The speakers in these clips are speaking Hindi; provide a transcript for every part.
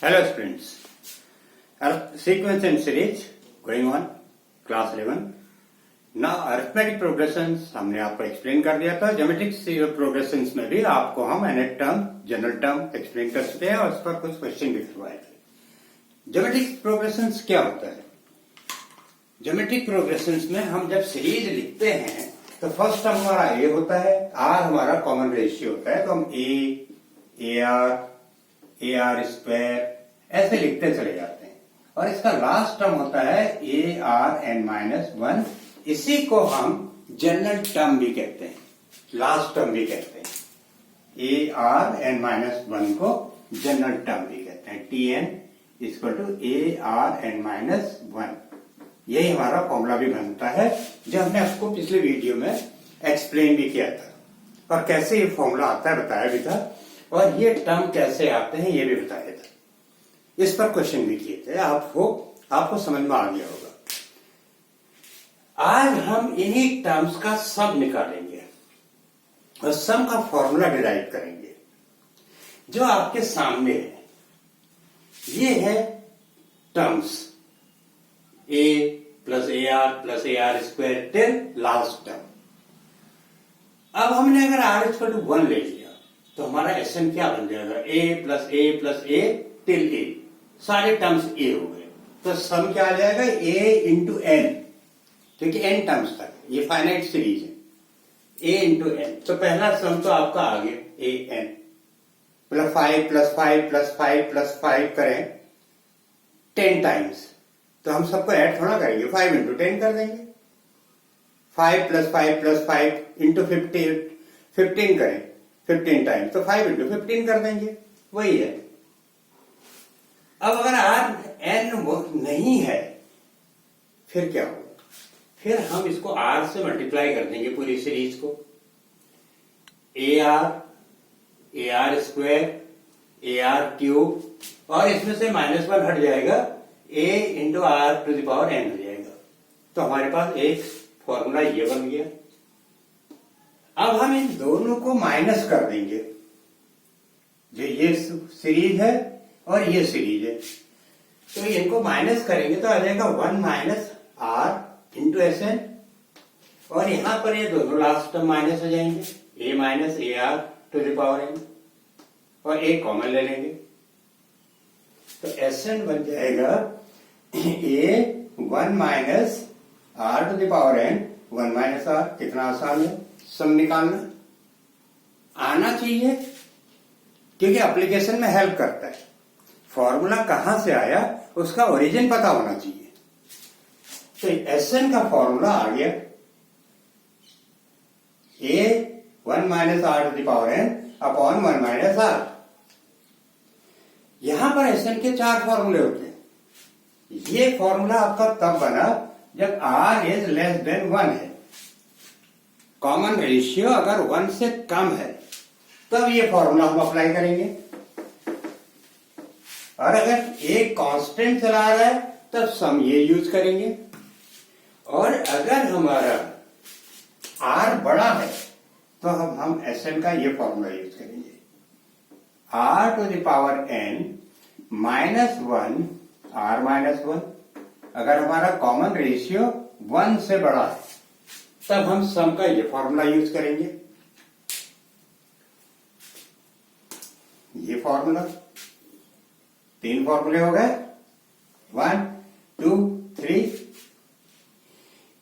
Hello students, sequence and series going on, class 11. Now arithmetic progressions हमने आपको एक्सप्लेन कर दिया था. ज्योमेट्रिक प्रोग्रेशंस में भी आपको हम एनएट टर्म, जनरल टर्म एक्सप्लेन कर चुके हैं और उस पर कुछ क्वेश्चन भी करवाए थे. ज्योमेट्रिक प्रोग्रेशंस क्या होता है? ज्योमेट्रिक प्रोग्रेशंस में हम जब सीरीज लिखते हैं तो फर्स्ट टर्म हमारा ए होता है, आर हमारा कॉमन रेशियो होता है, तो हम ए आर स्क्वायर ऐसे लिखते चले जाते हैं. और इसका लास्ट टर्म होता है a r n minus one. इसी को हम जनरल टर्म भी कहते हैं, लास्ट टर्म भी कहते हैं. A r n minus one को जनरल टर्म भी कहते हैं. T n equal to a r n minus one. यही हमारा फॉर्मूला भी बनता है जो हमने आपको पिछले वीडियो में एक्सप्लेन भी किया था, और कैसे ये फॉर्मूला आता है बताया भी था, और ये टर्म कैसे आते हैं ये भी बताया था. इस पर क्वेश्चन भी किए थे. आपको समझ में आ गया होगा. आज हम इन्हीं टर्म्स का सम निकालेंगे और सम का फॉर्मूला डिराइव करेंगे. जो आपके सामने है ये है terms A plus a are square till last term. अब हमने अगर आर इक्वल टू 1 ले लिया तो हमारा एसएन क्या बन जाएगा? ए प्लस ए टिल ए. सारे टर्म्स ए हो गए तो सम क्या आ जाएगा? ए इंटू एन, क्योंकि एन टर्म्स तक ये फाइनाइट सीरीज है. ए इंटू एन, तो पहला सम तो आपका आ गया A N plus 5 plus 5 plus 5 plus 5 करें 10 टाइम्स, तो हम सबको ऐड थोड़ा करेंगे, 5 इंटू 10 कर देंगे. 5 प्लस 5 प्लस 5 इंटू 15 करें 15 टाइम्स, तो 5 इंटू 15 कर देंगे. वही है. अब अगर आर एन नहीं है फिर क्या होगा? फिर हम इसको आर से मल्टीप्लाई कर देंगे पूरी सीरीज को. A are square, A are cube, और इसमें से -1 हट जाएगा, A into R to the power N हो जाएगा. तो हमारे पास एक फॉर्मूला ये बन गया. अब हम इन दोनों को माइनस कर देंगे. जो ये सीरीज है और ये सीरीज है, तो इनको माइनस करेंगे तो आ जाएगा 1 minus r into s n, और यहां पर ये दोनों लास्ट टर्म माइनस हो जाएंगे, A minus A R to the power N, और एक कॉमन ले लेंगे तो एस एन बन जाएगा a 1 minus r to the power n 1 minus r. कितना आसान है सम निकालना. आना चाहिए क्योंकि एप्लीकेशन में हेल्प करता है. फॉर्मूला कहां से आया उसका ओरिजिन पता होना चाहिए. तो एस एन का फॉर्मूला आ गया a 1 minus r to the power n upon 1 minus r. यहां पर एस एन के 4 फॉर्मूले होते हैं. ये फॉर्मूला आपका तब बना जब आर इज लेस देन 1 है. कॉमन रेशियो अगर 1 से कम है तब ये फॉर्मूला हम अप्लाई करेंगे, और अगर एक कांस्टेंट चला रहा है तब सम ये यूज करेंगे. और अगर हमारा आर बड़ा है तो हम एस एन का ये फॉर्मूला यूज करेंगे, r to the power n minus 1 r minus 1. अगर हमारा कॉमन रेशियो 1 से बड़ा है तब हम सम का ये फॉर्मूला यूज करेंगे. ये फॉर्मूला 3 फॉर्मूले हो गए, 1 2 3.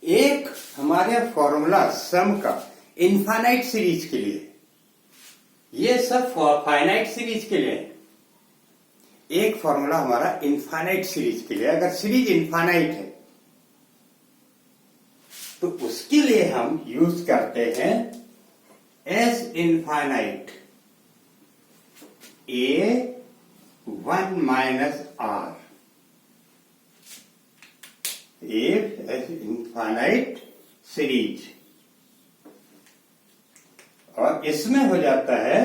एक हमारे फॉर्मूला सम का इनफाइनाइट सीरीज के लिए, ये सब फाइनाइट सीरीज के लिए. एक फॉर्मूला हमारा इनफाइनाइट सीरीज के लिए. अगर सीरीज इनफाइनाइट है तो उसके लिए हम यूज करते हैं s infinite a 1 minus r. If s infinite series, और इसमें हो जाता है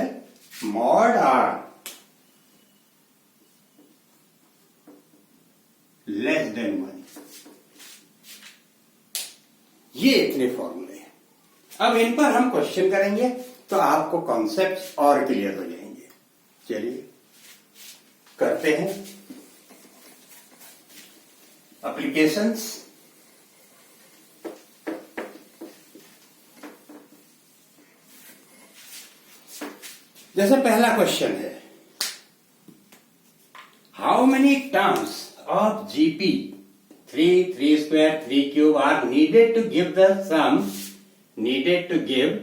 मॉड आर लेस देन 1. ये इतने फॉर्मूले हैं. अब इन पर हम क्वेश्चन करेंगे तो आपको कॉन्सेप्ट्स और क्लियर हो जाएंगे. चलिए करते हैं एप्लीकेशंस। जैसे पहला क्वेश्चन है, how many terms of GP 3, 3 square, 3 cube are needed to give the sum, needed to give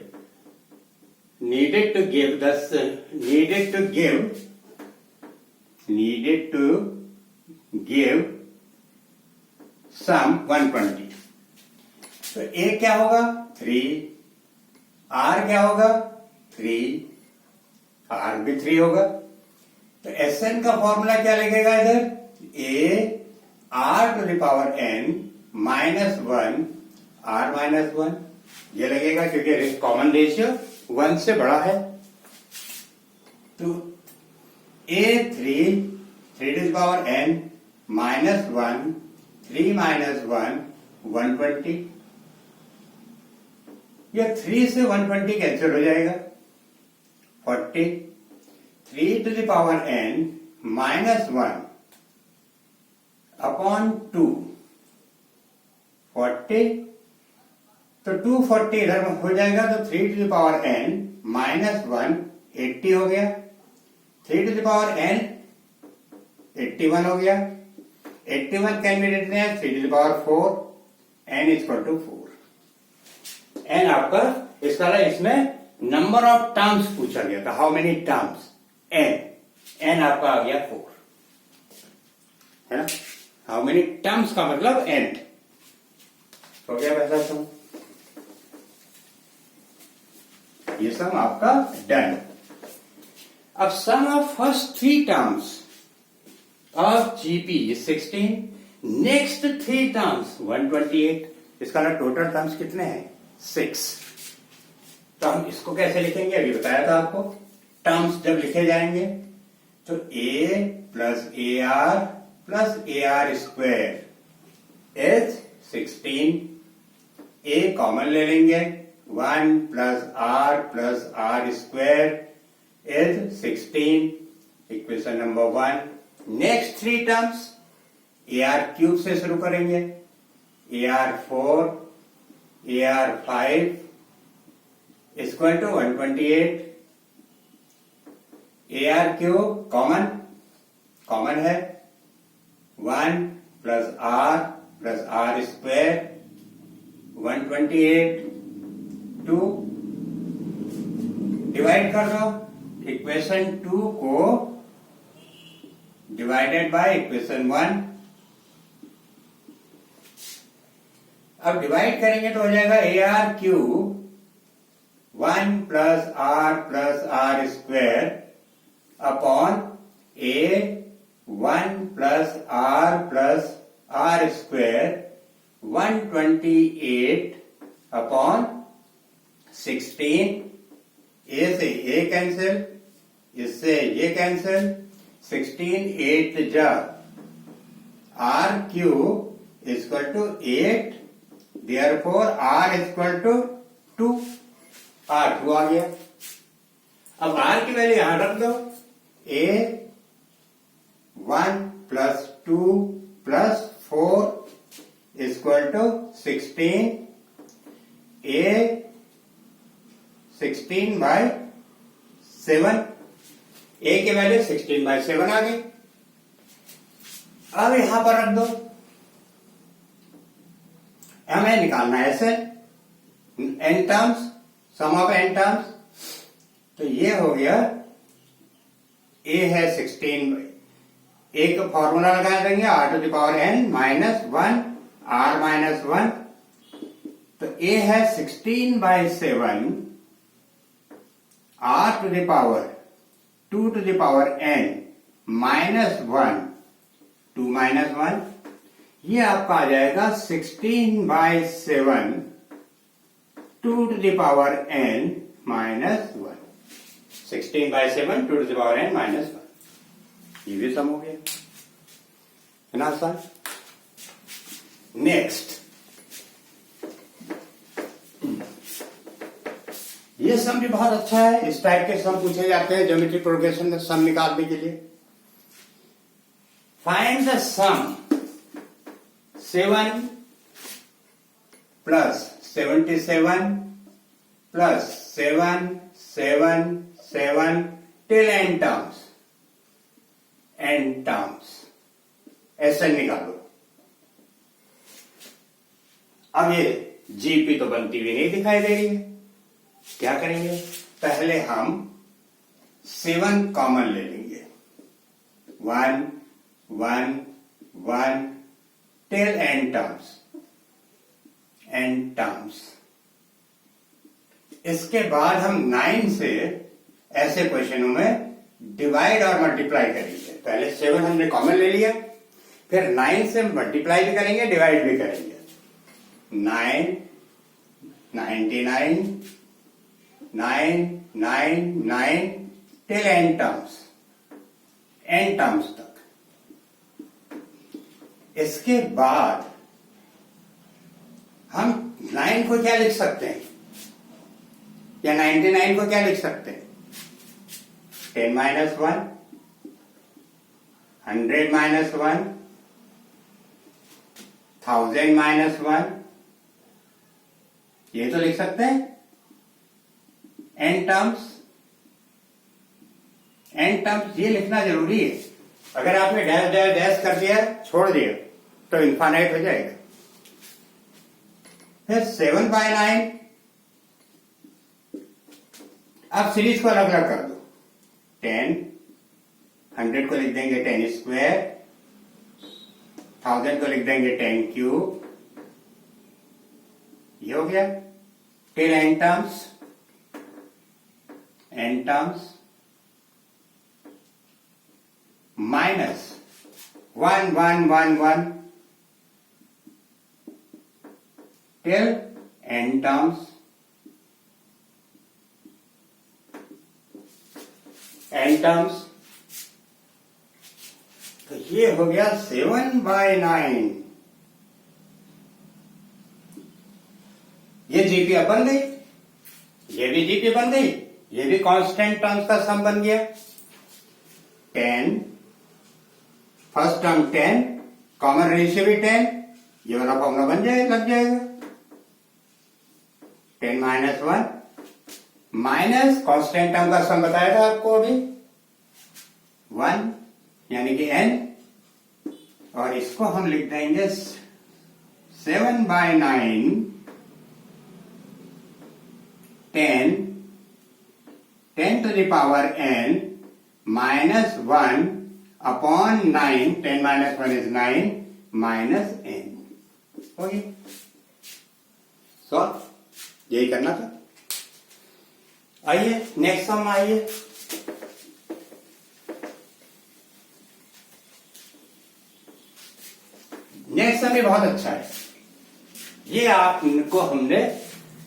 sum 120। तो A क्या होगा 3, R क्या होगा 3, R भी 3 होगा। तो Sn का फॉर्मूला क्या लगेगा इधर, A R to the power n minus 1 R minus 1 ये लगेगा, क्योंकि कॉमन रेशियो 1 से बड़ा है। तो A 3 to the power n minus 1 3 minus 1 120। यह 3 से 120 कैंसिल हो जाएगा, 40। 3 to the power n minus 1 upon 2 40। तो 240 इधर हो जाएगा, तो 3 to the power n minus 1 80 हो गया। 3 to the power n 81 हो गया। 81 can be written as 3 to the power 4 n is equal to 4। N आपका इसका इसमें नंबर ऑफ टर्म्स पूछा गया था, हाउ मेनी टर्म्स, एन आपका आ गया 4, है ना। हाउ मेनी टर्म्स का मतलब n हो गया पहला सम। ये सम आपका डन। अब sum of first 3 terms of GP is 16, next 3 terms 128। इसका ना टोटल टर्म्स कितने हैं 6। तो हम इसको कैसे लिखेंगे, अभी बताया था आपको। टर्म्स जब लिखे जाएंगे तो a plus a r plus a are square is 16। a common ले लेंगे, 1 plus r square is 16, equation number 1। Next 3 terms a are cube से शुरू करेंगे, a r 4 a r 5 equal to 128। A are cube common है, 1 प्लस आर स्क्वायर 128। 2 डिवाइड कर दो, इक्वेशन 2 को डिवाइडेड बाय इक्वेशन 1। अब डिवाइड करेंगे तो हो जाएगा a are cube 1 plus r square upon a 1 plus r square 128 upon 16। A से ए कैंसिल, इससे ये कैंसिल, 16 8 जा r cube equal to 8, therefore r equal to 2, R2 आ गया। अब R की वैल्यू यहां रख दो, A 1 plus 2 plus 4 equal to 16, A 16 bye 7, A की वैल्यू 16 बाय 7 आ गई। अब यहां पर रख दो, हमें निकालना है SN n terms, sum of n terms. तो ये हो गया, a है 16, a का फॉर्मूला लगा देंगे r to the power n minus 1 r minus 1। तो a है 16 bye 7 r to the power 2 to the power n minus 1 2 minus 1, ये आपका आ जाएगा 16 bye 7 2 to the power n minus 1। 16 bye 7 2 to the power n minus 1, ये भी सम हो गया, है ना सर। नेक्स्ट, ये सम भी बहुत अच्छा है। इस टाइप के सम पूछे जाते हैं ज्योमेट्रिक प्रोग्रेशन में सम निकालने के लिए। Find the sum 7 plus 77 plus 7 7 7 till n terms ऐसे निकालो। अब ये जीपी तो बनती हुई नहीं दिखाई दे रही है, क्या करेंगे? पहले हम 7 कॉमन ले लेंगे। 1 1 1 टिल n टर्म्स। इसके बाद हम 9 से ऐसे क्वेश्चनों में डिवाइड और मल्टीप्लाई करेंगे। पहले 7 हमने कॉमन ले लिया, फिर 9 से मल्टीप्लाई भी करेंगे, डिवाइड भी करेंगे। 9 99 9 9 9 टिल n टर्म्स तक। इसके बाद हम 9 को क्या लिख सकते हैं, या 99 को क्या लिख सकते हैं? 10 minus 1, 100 minus 1, 1000 minus 1, ये तो लिख सकते हैं n टर्म्स। ये लिखना जरूरी है। अगर आपने डैश डैश डैश कर दिया, छोड़ दिया, तो इन्फानाइट हो जाएगा। फिर 7/9। अब सीरीज को अलग अलग कर दो। 10, 100 को लिख देंगे 10 स्क्वायर, 1000 को लिख देंगे 10 क्यूब। ये हो गया। Till n terms minus 1 1 1 1 till n terms तो ये हो गया 7/9। ये जीपी अब बन गई, ये भी जीपी बन गई, ये भी कांस्टेंट टर्म्स का सम बन गया। 10, फर्स्ट टर्म 10, कॉमन रेशियो भी 10, ये वाला फॉर्मूला बन जाएगा, लग जाएगा। 10 minus 1 माइनस कांस्टेंट टर्म का सम बताया था आपको अभी 1 यानी कि n, और इसको हम लिख देंगे 7/9 10 to the power n minus 1 upon 9, 10 minus 1 is 9 minus n। Okay, solve, यही करना था। आइए नेक्स्ट सम आइए। नेक्स्ट सम भी बहुत अच्छा है। ये आपको हमने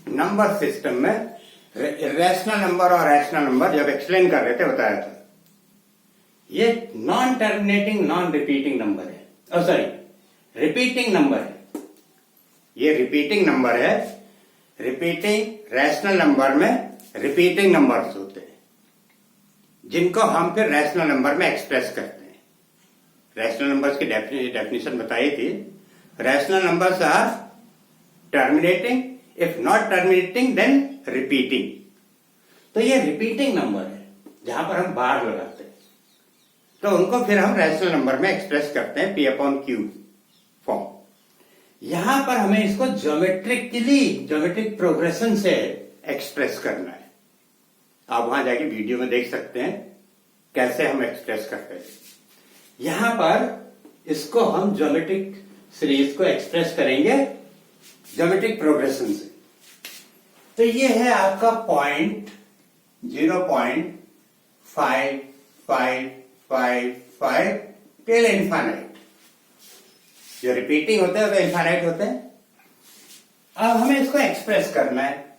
नंबर सिस्टम में रेशनल नंबर और रैशनल नंबर जब एक्सप्लेन कर रहे थे बताया था। ये non terminating non repeating number है, सॉरी रिपीटिंग नंबर है। ये रिपीटिंग नंबर है। रिपीटिंग रैशनल नंबर में रिपीटिंग नंबर्स होते हैं, जिनको हम फिर रैशनल नंबर में एक्सप्रेस करते हैं। रैशनल नंबर्स की डेफिनेशन बताई थी। Rational numbers are terminating, if not terminating then repeating. तो ये रिपीटिंग नंबर है जहां पर हम बार लगाते हैं, तो उनको फिर हम रैशनल नंबर में एक्सप्रेस करते हैं P/Q फॉर्म। यहां पर हमें इसको ज्योमेट्रिक प्रोग्रेशन से एक्सप्रेस करना है। आप वहां जाके वीडियो में देख सकते हैं कैसे हम एक्सप्रेस करते हैं। यहां पर इसको हम ज्योमेट्रिक सीरीज को एक्सप्रेस करेंगे ज्योमेट्रिक प्रोग्रेशन से। तो ये है आपका पॉइंट 0.5555 टिल इन्फानाइट। जो रिपीटिंग होते हैं वो इन्फानाइट होते हैं। अब हमें इसको एक्सप्रेस करना है,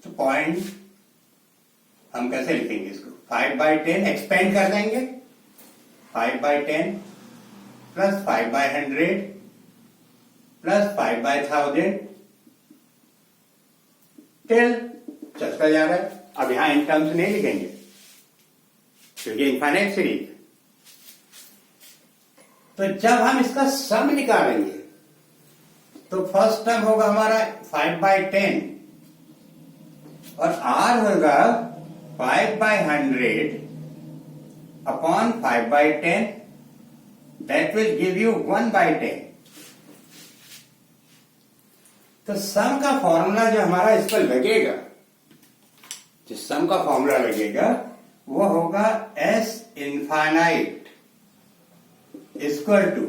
तो पॉइंट हम कैसे लिखेंगे इसको? 5/10 एक्सपेंड कर देंगे। 5/10 प्लस 5/100 प्लस 5/1000 टिल चलता जा रहा है। अब यहां इन टर्म्स नहीं लिखेंगे क्योंकि इन्फाइनाइट सीरीज। तो जब हम इसका सम निकालेंगे तो फर्स्ट टर्म होगा हमारा 5/10 और r होगा 5/100 upon 5/10, that will give you 1/10। तो सम का फॉर्मूला जो हमारा इस पर लगेगा, जो सम का फॉर्मूला लगेगा वो होगा s infinite equal to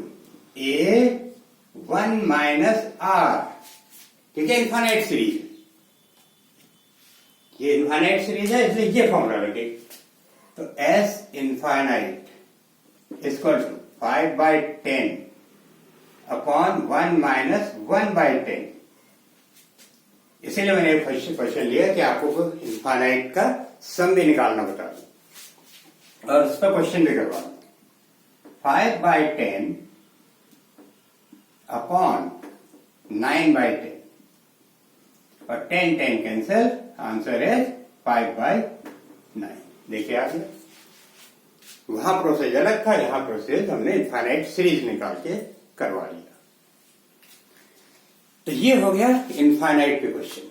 a1 minus r। ठीक है, इनफाइनाइट सीरीज, ये इनफाइनाइट सीरीज है इसलिए ये फॉर्मूला लगेगा। तो s infinite equal to 5/10 upon 1 minus 1/10। इसीलिए मैंने क्वेश्चन लिया कि आपको इनफाइनाइट का सम भी निकालना बता दूं और उस पर क्वेश्चन भी करवा दूं। 5/10 अपॉन 9/10 और 10 कैंसिल, आंसर है 5/9। देखिए आप, वहां प्रोसेस अलग था, यहां प्रोसेस हमने इनफाइनाइट सीरीज निकाल के करवा लिया। तो ये हो गया इनफाइनाइट के क्वेश्चन।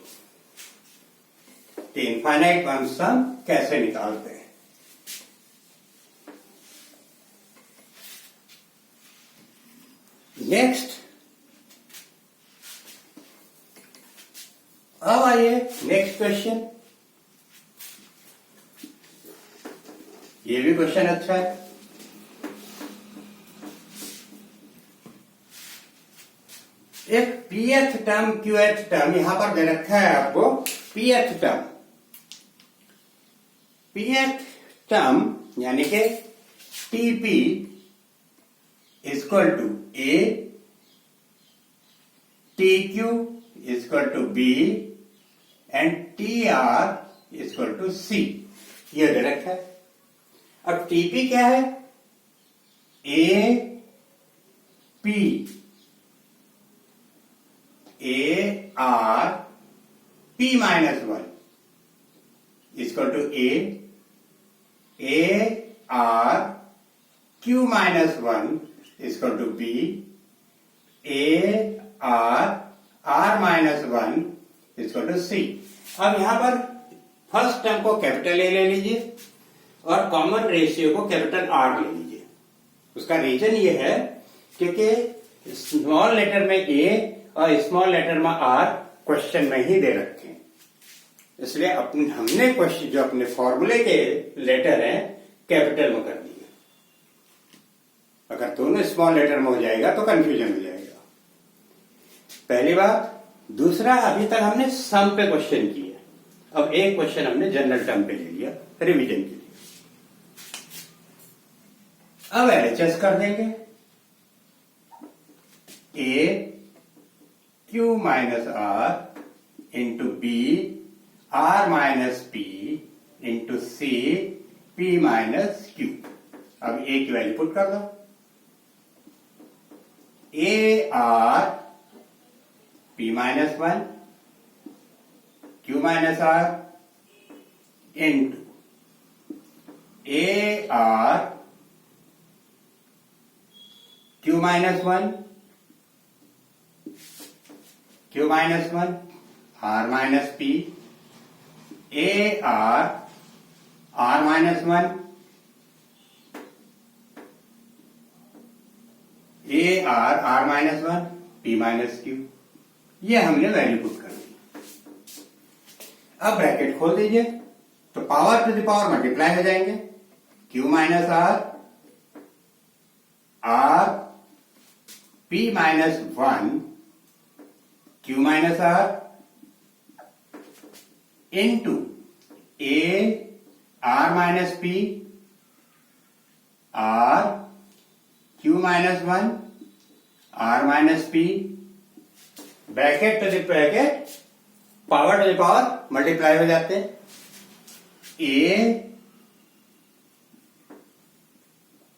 तो इनफाइनाइट वन सम कैसे निकालते हैं। नेक्स्ट, अब आइए नेक्स्ट क्वेश्चन। ये भी क्वेश्चन अच्छा है। एक pth टर्म qth टर्म यहां पर दे रखा है आपको। pth टर्म यानी कि tp equal to a, tq equal to b and tr equal to c, ये दे रखा है। अब tp क्या है? a p a r p minus 1 equal to a r q minus 1 equal to b a r minus 1 equal to c। अब यहां पर फर्स्ट टर्म को कैपिटल ए ले लीजिए और कॉमन रेशियो को कैपिटल आर ले लीजिए। उसका रीजन ये है क्योंकि स्मॉल लेटर में ए और स्मॉल लेटर में आर क्वेश्चन में ही दे रखे हैं, इसलिए हमने क्वेश्चन जो अपने फॉर्मूले के लेटर हैं कैपिटल में कर दिए। अगर दोनों स्मॉल लेटर में हो जाएगा तो कंफ्यूजन हो जाएगा, पहली बात। दूसरा, अभी तक हमने सम पे क्वेश्चन किए, अब एक क्वेश्चन हमने जनरल टर्म पे ले लिया रिवीजन के लिए। अब एलएचएस कर देंगे। A q minus r into b r minus p into c p minus q। अब a की वैल्यू पुट कर दो। a r p minus 1 q minus r into a r q minus 1 q minus 1 r minus p a r minus 1 a r minus 1 p minus q। ये हमने वैल्यू पुट कर दी। अब ब्रैकेट खोल दीजिए तो power to the power multiply हो जाएंगे। q minus r p minus 1 q minus r into a r minus p r q minus 1 r minus p, bracket to the bracket power to the power multiply हो जाते हैं। a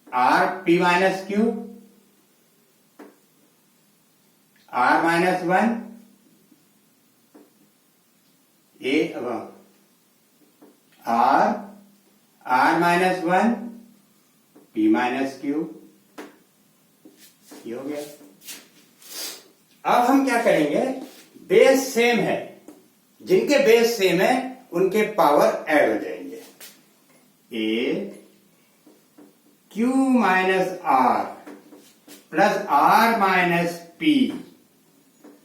r p minus q r minus 1 a r minus 1 p minus q ये हो गया। अब हम क्या करेंगे, बेस सेम है, जिनके बेस सेम है उनके पावर ऐड हो जाएंगे। A Q minus R plus R minus P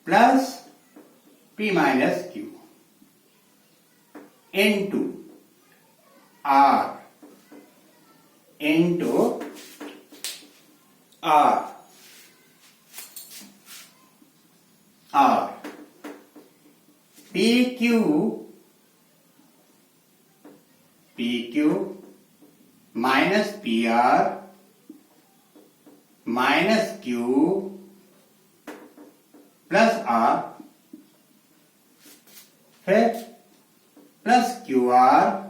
plus P minus Q into R into R P Q minus P R minus Q plus R फिर प्लस क्यू आर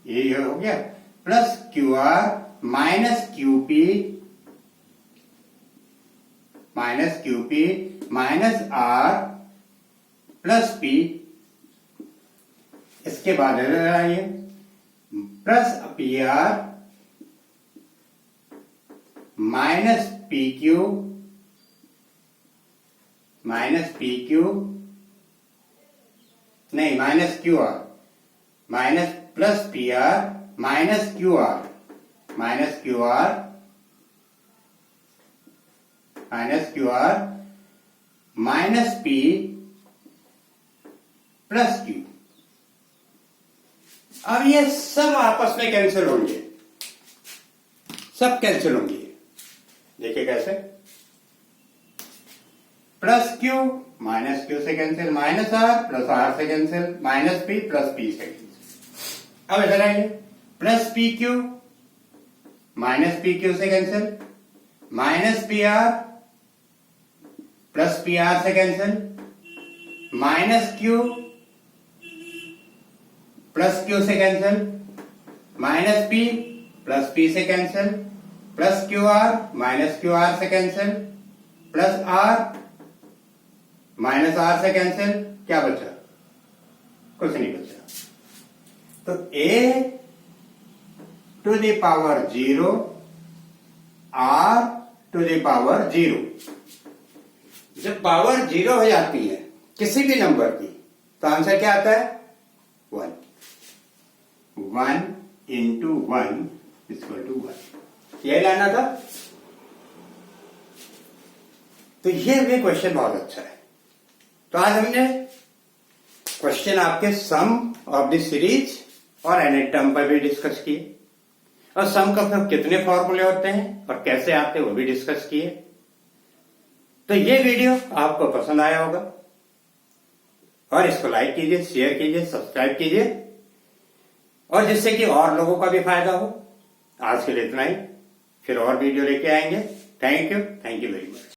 ये हो गया, plus Q R minus Q P minus R plus P. इसके बाद आइए plus P R minus P Q नहीं minus Q R minus plus P R minus Q R minus Q R minus P plus Q. अब ये सब आपस में कैंसिल होंगे, सब कैंसिल होंगे। देखिए कैसे, प्लस क्यू माइनस क्यू से cancel, minus R plus R से cancel, minus P plus P से कैंसिल। अब इधर आइए, plus P Q minus P Q से cancel, minus P R plus P R से cancel, minus Q plus Q से cancel, minus P plus P से cancel, plus Q R minus Q R से cancel, plus R minus R से कैंसिल। क्या बचा? कुछ नहीं बचा। तो a to the power 0 r to the power 0, जब पावर 0 हो जाती है किसी भी नंबर की तो आंसर क्या आता है? 1 into 1 इक्वल टू 1। यही लाना था। तो ये भी क्वेश्चन बहुत अच्छा है। तो आज हमने क्वेश्चन आपके सम ऑफ द सीरीज और एनएट टर्म पर भी डिस्कस किए, और सम का कितने फॉर्मूले होते हैं और कैसे आते हैं वो भी डिस्कस किए। तो ये वीडियो आपको पसंद आया होगा, और इसको लाइक कीजिए, शेयर कीजिए, सब्सक्राइब कीजिए, और जिससे कि और लोगों का भी फायदा हो। आज के लिए इतना ही, फिर और वीडियो लेके आएंगे। Thank you very much.